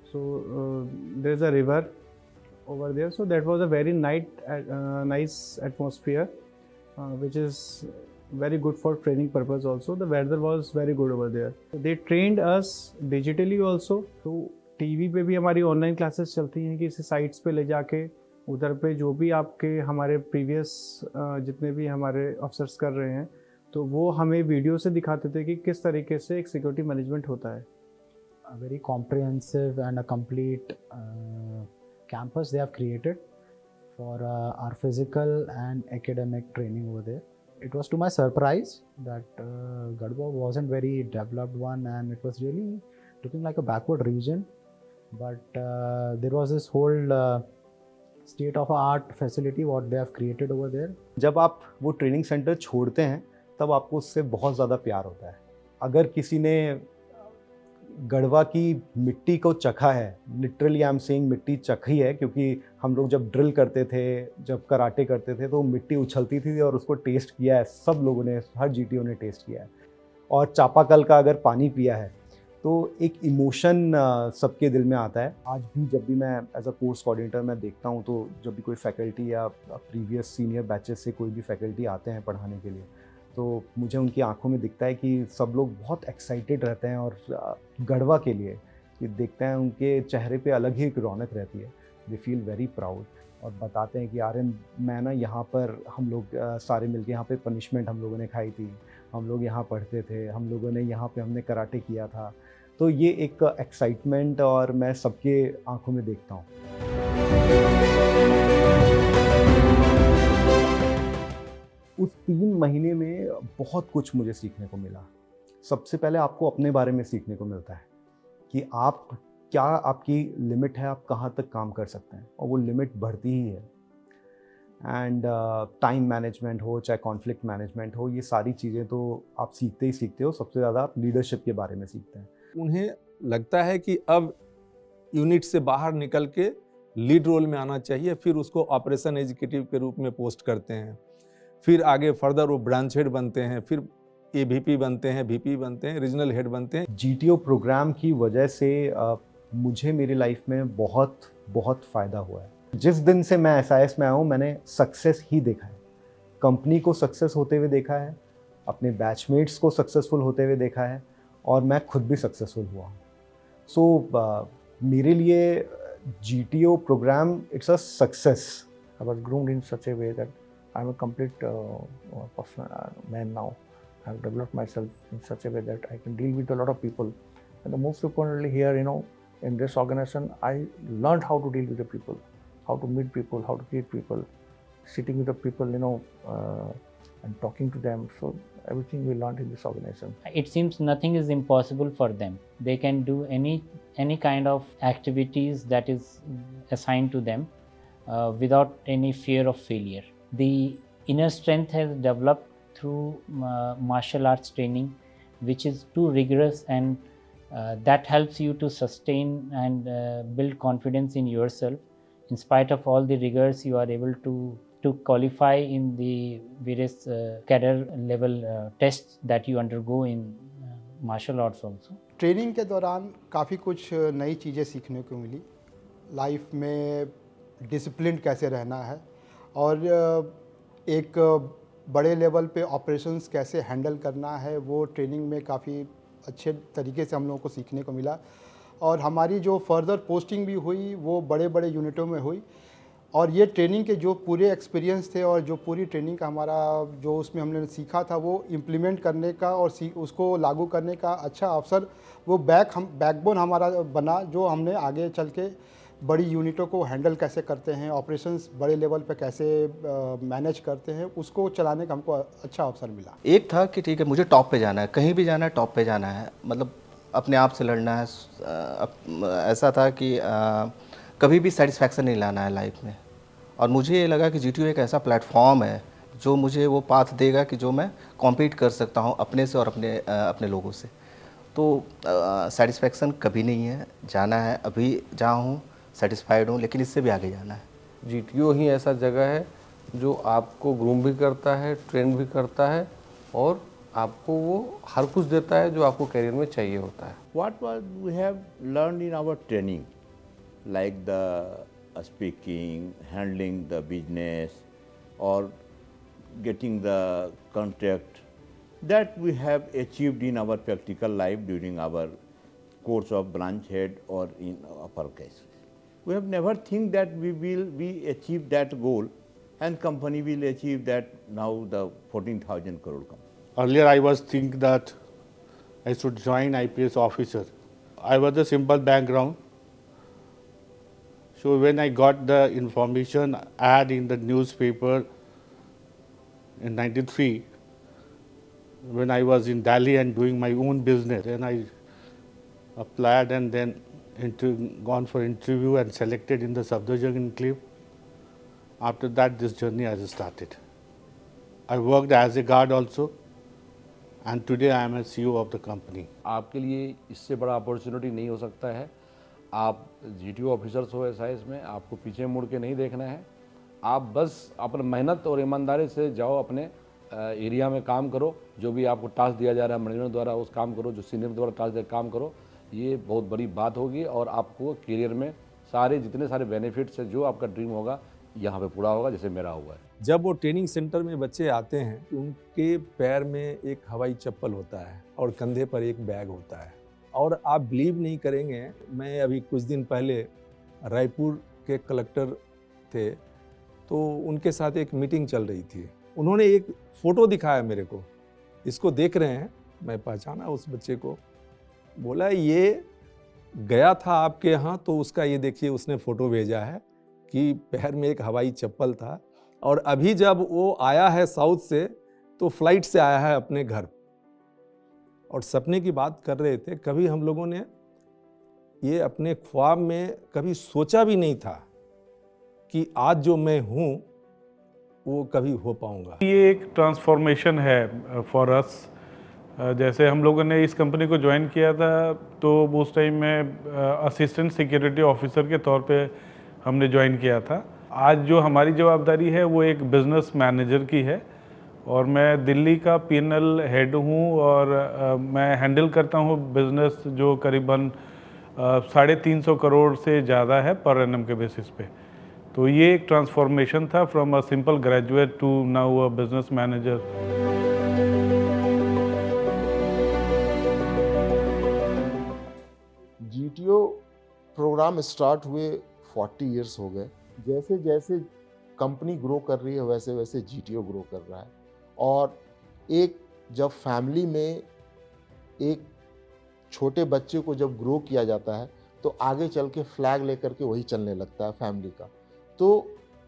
so there is a river over there, so that was a very nice atmosphere, which is very good for training purpose also. The weather was very good over there. They trained us digitally also, तो TV पे भी हमारी ऑनलाइन क्लासेस चलती हैं कि इसे साइट्स पे ले जाके उधर पे जो भी आपके हमारे प्रीवियस जितने भी हमारे ऑफिसर्स कर रहे हैं, तो वो हमें वीडियो से दिखाते थे कि किस तरीके से एक सिक्योरिटी मैनेजमेंट होता है। A very comprehensive and a complete campus they have created for our physical and academic training over there. It was to my surprise that Gadwa wasn't very developed one, and it was really looking like a backward region. But there was this whole state of art facility what they have created over there. जब आप वो ट्रेनिंग सेंटर छोड़ते हैं तब आपको उससे बहुत ज़्यादा प्यार होता है। अगर किसी ने गढ़वा की मिट्टी को चखा है, लिटरली आई एम सेइंग मिट्टी चखी है, क्योंकि हम लोग जब ड्रिल करते थे, जब कराटे करते थे, तो मिट्टी उछलती थी और उसको टेस्ट किया है। सब लोगों ने, हर GTO ने टेस्ट किया है। और चापाकल का अगर पानी पिया है तो एक इमोशन सबके दिल में आता है। आज भी जब भी मैं एज अ कोर्स कोऑर्डिनेटर मैं देखता हूँ, तो जब भी कोई फैकल्टी या प्रीवियस सीनियर बैचेस से कोई भी फैकल्टी आते हैं पढ़ाने के लिए, तो मुझे उनकी आंखों में दिखता है कि सब लोग बहुत एक्साइटेड रहते हैं और गढ़वा के लिए कि देखते हैं उनके चेहरे पे अलग ही एक रौनक रहती है। दे फील वेरी प्राउड और बताते हैं कि आर्यन, मैं ना यहाँ पर हम लोग सारे मिलके यहाँ पे पनिशमेंट हम लोगों ने खाई थी, हम लोग यहाँ पढ़ते थे, हम लोगों ने यहाँ पे हमने कराटे किया था। तो ये एक एक्साइटमेंट और मैं सबके आंखों में देखता हूँ। उस 3 महीने में बहुत कुछ मुझे सीखने को मिला। सबसे पहले आपको अपने बारे में सीखने को मिलता है कि आप क्या, आपकी लिमिट है, आप कहाँ तक काम कर सकते हैं, और वो लिमिट बढ़ती ही है। एंड टाइम मैनेजमेंट हो, चाहे कॉन्फ्लिक्ट मैनेजमेंट हो, ये सारी चीज़ें तो आप सीखते ही सीखते हो। सबसे ज़्यादा आप लीडरशिप के बारे में सीखते हैं। उन्हें लगता है कि अब यूनिट से बाहर निकल के लीड रोल में आना चाहिए, फिर उसको ऑपरेशन एग्जीक्यूटिव के रूप में पोस्ट करते हैं, फिर आगे फर्दर वो ब्रांच हेड बनते हैं, फिर AVP बनते हैं, VP बनते हैं, रीजनल हेड बनते हैं। GTO प्रोग्राम की वजह से मुझे मेरी लाइफ में बहुत फ़ायदा हुआ है। जिस दिन से मैं SIS में आया हूँ, मैंने सक्सेस ही देखा है। कंपनी को सक्सेस होते हुए देखा है, अपने बैचमेट्स को सक्सेसफुल होते हुए देखा है, और मैं खुद भी सक्सेसफुल हुआ हूँ। सो मेरे लिए GTO programme it's a success. I was groomed in such a way that I'm a complete person, man now. I've developed myself in such a way that I can deal with a lot of people. And the most importantly here, in this organization, I learned how to deal with the people, how to meet people, how to treat people, sitting with the people, and talking to them. So everything we learned in this organization. It seems nothing is impossible for them. They can do any kind of activities that is assigned to them without any fear of failure. The inner strength has developed through martial arts training, which is too rigorous, and that helps you to sustain and build confidence in yourself. In spite of all the rigors, you are able to qualify in the various cadre level tests that you undergo in martial arts also. Training के दौरान काफ़ी कुछ नई चीज़ें सीखने को मिली। लाइफ में डिसिप्लिन कैसे रहना है और एक बड़े लेवल पे ऑपरेशंस कैसे हैंडल करना है, वो ट्रेनिंग में काफ़ी अच्छे तरीके से हम लोगों को सीखने को मिला। और हमारी जो फर्दर पोस्टिंग भी हुई वो बड़े बड़े यूनिटों में हुई, और ये ट्रेनिंग के जो पूरे एक्सपीरियंस थे और जो पूरी ट्रेनिंग का हमारा जो उसमें हमने सीखा था वो इम्प्लीमेंट करने का और उसको लागू करने का अच्छा अवसर, वो बैकबोन हमारा बना, जो हमने आगे चल के बड़ी यूनिटों को हैंडल कैसे करते हैं, ऑपरेशंस बड़े लेवल पे कैसे मैनेज करते हैं, उसको चलाने का हमको अच्छा अवसर मिला। एक था कि ठीक है मुझे टॉप पे जाना है, कहीं भी जाना है टॉप पे जाना है, मतलब अपने आप से लड़ना है। ऐसा था कि कभी भी सेटिस्फैक्शन नहीं लाना है लाइफ में, और मुझे ये लगा कि GTO एक ऐसा प्लेटफॉर्म है जो मुझे वो पाथ देगा कि जो मैं कॉम्पीट कर सकता हूँ अपने से और अपने लोगों से। तो सेटिस्फैक्शन कभी नहीं है, जाना है, अभी जहाँ हूँ सेटिस्फाइड हूँ, लेकिन इससे भी आगे जाना है। GTO ही ऐसा जगह है जो आपको ग्रूम भी करता है, ट्रेन भी करता है, और आपको वो हर कुछ देता है जो आपको करियर में चाहिए होता है। What was we have learned in our training, like the speaking, handling the business, or getting the contract, that we have achieved in our practical life during our course of branch head or in upper case. We have never think that we achieve that goal and company will achieve that now the 14,000 crore company. Earlier I was think that I should join IPS officer. I was a simple background. So when I got the information ad in the newspaper in '93, when I was in Delhi and doing my own business, and I applied and then gone for interview and selected in the Safdarjung enclave. After that, this journey has started. I worked as a guard also, and today I am a CEO of the company. आपके लिए इससे बड़ा अपॉर्चुनिटी नहीं हो सकता है। आप GTO ऑफिसर्स हो SIS में, आपको पीछे मुड़ के नहीं देखना है। आप बस अपनी मेहनत और ईमानदारी से जाओ, अपने एरिया में काम करो, जो भी आपको टास्क दिया जा रहा है मैनेजमेंट द्वारा उस काम करो, जो सीनियर द्वारा टास्क दिया काम करो। ये बहुत बड़ी बात होगी और आपको करियर में जितने सारे बेनिफिट्स है, जो आपका ड्रीम होगा यहाँ पे पूरा होगा, जैसे मेरा हुआ है। जब वो ट्रेनिंग सेंटर में बच्चे आते हैं तो उनके पैर में एक हवाई चप्पल होता है और कंधे पर एक बैग होता है, और आप बिलीव नहीं करेंगे, मैं अभी कुछ दिन पहले रायपुर के कलेक्टर थे, तो उनके साथ एक मीटिंग चल रही थी। उन्होंने एक फ़ोटो दिखाया मेरे को, इसको देख रहे हैं, मैं पहचाना उस बच्चे को, बोला ये गया था आपके यहाँ, तो उसका ये देखिए उसने फ़ोटो भेजा है कि पैर में एक हवाई चप्पल था, और अभी जब वो आया है साउथ से तो फ्लाइट से आया है अपने घर, और सपने की बात कर रहे थे। कभी हम लोगों ने ये अपने ख्वाब में कभी सोचा भी नहीं था कि आज जो मैं हूँ वो कभी हो पाऊँगा। ये एक ट्रांसफॉर्मेशन है फॉर अस। जैसे हम लोगों ने इस कंपनी को ज्वाइन किया था तो उस टाइम में असिस्टेंट सिक्योरिटी ऑफिसर के तौर पे हमने ज्वाइन किया था। आज जो हमारी जवाबदारी है वो एक बिज़नेस मैनेजर की है, और मैं दिल्ली का P&L हेड हूँ, और मैं हैंडल करता हूँ बिज़नेस जो करीबन 350 करोड़ से ज़्यादा है पर एनम के बेसिस पे। तो ये एक ट्रांसफॉर्मेशन था from a simple graduate to now a business manager. GTO programme start हुए 40 इयर्स हो गए। जैसे जैसे कंपनी ग्रो कर रही है वैसे वैसे GTO ग्रो कर रहा है, और एक जब फैमिली में एक छोटे बच्चे को जब ग्रो किया जाता है तो आगे चल के फ्लैग लेकर के वही चलने लगता है फैमिली का। तो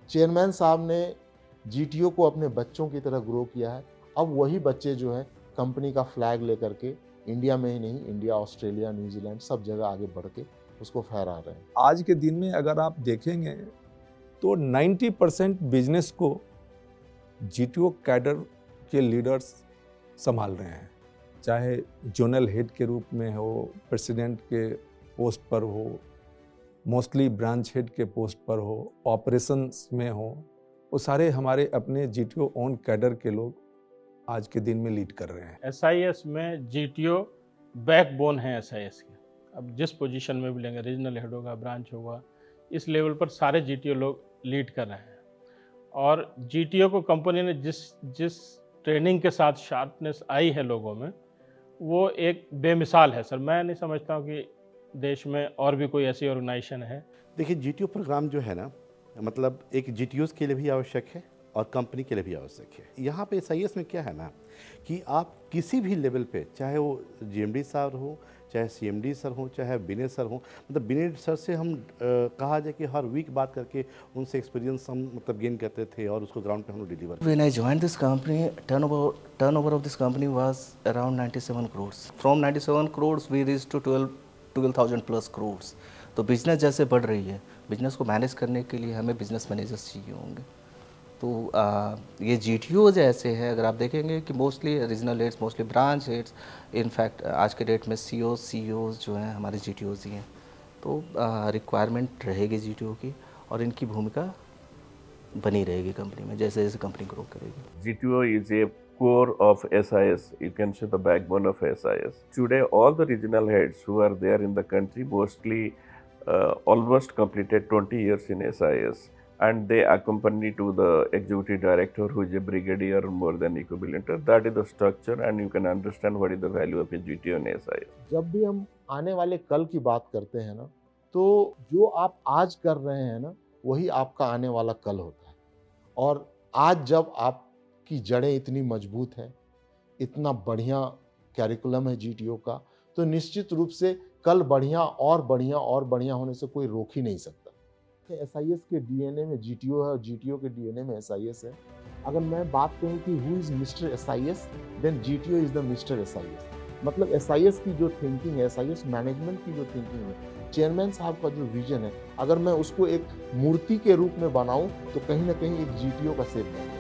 चेयरमैन साहब ने जीटीओ को अपने बच्चों की तरह ग्रो किया है। अब वही बच्चे जो हैं कंपनी का फ्लैग लेकर के इंडिया में ही नहीं, इंडिया, ऑस्ट्रेलिया, न्यूजीलैंड सब जगह आगे बढ़ के उसको फहरा रहे हैं। आज के दिन में अगर आप देखेंगे तो 90% बिजनेस को जीटीओ कैडर के लीडर्स संभाल रहे हैं, चाहे जोनल हेड के रूप में हो, प्रेसिडेंट के पोस्ट पर हो, मोस्टली ब्रांच हेड के पोस्ट पर हो, ऑपरेशंस में हो, वो सारे हमारे अपने जीटीओ ओन कैडर के लोग आज के दिन में लीड कर रहे हैं। एसआईएस में जीटीओ बैकबोन है एसआईएस के। अब जिस पोजीशन में भी लेंगे, रीजनल हेड होगा, ब्रांच होगा, इस लेवल पर सारे जीटीओ लोग लीड कर रहे हैं। और जीटीओ को कंपनी ने जिस ट्रेनिंग के साथ शार्पनेस आई है लोगों में, वो एक बेमिसाल है सर। मैं नहीं समझता हूँ कि देश में और भी कोई ऐसी ऑर्गेनाइजेशन है। देखिए, जीटीओ प्रोग्राम जो है ना, मतलब एक जीटीओज के लिए भी आवश्यक है और कंपनी के लिए भी आवश्यक है। यहाँ पे एसआईएस में क्या है ना कि आप किसी भी लेवल पे, चाहे वो जीएमडी सर हो, चाहे सीएमडी सर हो, चाहे बिने सर हो, मतलब बिने सर से हम कहा जाए कि हर वीक बात करके उनसे एक्सपीरियंस हम मतलब गेन करते थे और उसको ग्राउंड पे हम लोग deliver. When I joined this company, turnover of this company was around 97 crores. From 97 crores we reached to 12,000 plus crores. तो बिजनेस जैसे बढ़ रही है, बिजनेस को मैनेज करने के लिए हमें बिजनेस मैनेजर्स चाहिए होंगे। तो ये जीटीओ जैसे है, अगर आप देखेंगे कि mostly regional heads, mostly branch heads, in fact आज के डेट में सीईओज जो हैं हमारे जीटीओज ही हैं। तो रिक्वायरमेंट रहेगी जीटीओ की और इनकी भूमिका बनी रहेगी कंपनी में जैसे जैसे कंपनी ग्रो करेगी। GTO is a core of SIS. You can say the backbone of SIS. Today, all the regional heads who are there in the country mostly almost completed 20 years in SIS, and they accompany to the executive director who is a brigadier or more than equivalent. That is the structure, and you can understand what is the value of a GTO in SIS. जब भी हम आने वाले कल की बात करते हैं ना, तो जो आप आज कर रहे हैं ना, वही आपका आने वाला कल होता है। और आज जब आपकी जड़ें इतनी मजबूत है, इतना बढ़िया कैरिकुलम है जीटीओ का, तो निश्चित रूप से कल बढ़िया और बढ़िया और बढ़िया होने से कोई रोक ही नहीं सकता। एसआईएस के डीएनए में जीटीओ है और जीटीओ के डीएनए में एसआईएस है। अगर मैं बात करूं कि who is mister SIS, then GTO is the mister SIS. मतलब एसआईएस की जो थिंकिंग है, एसआईएस मैनेजमेंट की जो थिंकिंग है, चेयरमैन साहब का जो विजन है, अगर मैं उसको एक मूर्ति के रूप में बनाऊं तो कहीं ना कहीं एक जीटीओ का शेप है।